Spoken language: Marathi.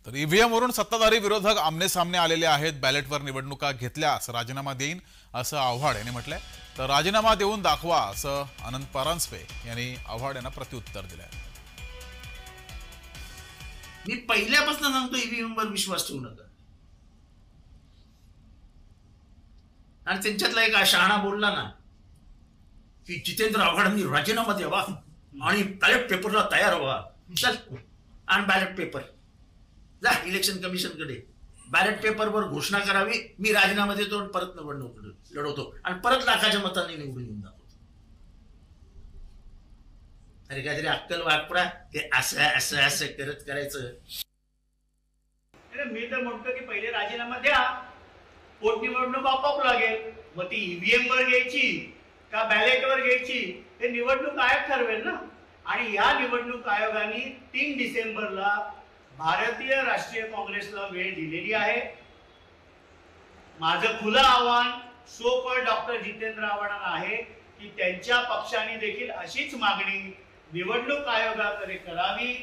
तर ईव्हीएम वरून सत्ताधारी विरोधक आमने सामने आलेले आहेत। बॅलेटवर निवडणुका घेतल्यास राजीनामा देईन असं आव्हाड यांनी म्हटलंय। तर राजीनामा देऊन दाखवा असं अनंत परांजपे यांनी आव्हाड यांना प्रत्युत्तर दिलंय। मी पहिल्यापासून सांगतो ईव्हीएम वर विश्वास ठेवू नका। आणि त्यांच्यातला एक शहाणा बोलला ना की जितेंद्र आव्हाडांनी राजीनामा द्यावा आणि बॅलेट पेपरला तयार व्हा। चल आणि बॅलेट पेपर जा इलेक्शन कमिशन कडे, बॅलेट पेपरवर घोषणा करावी, मी राजीनामा देतो आणि परत निवडणूक लढवतो आणि परत लाखाच्या मतांनी निवडून येऊन दाखवतो। अरे काहीतरी अक्कल वापरा, ते असं असं असं करत करायचं। मी तर म्हणतो की पहिले राजीनामा द्या, पोटनिवडणूक आपोआप लागेल। मग ती ईव्हीएम वर घ्यायची का बॅलेट वर घ्यायची हे निवडणूक आयोग ठरवेल ना। आणि या निवडणूक आयोगाने 3 डिसेंबरला भारतीय राष्ट्रीय काँग्रेसला वेळ दिलेली आहे। माझं खुलं आव्हान सोपं डॉक्टर जितेंद्र आव्हाडांना आहे की त्यांच्या पक्षाने देखील अशीच मागणी निवडणूक आयोगाकडे करावी।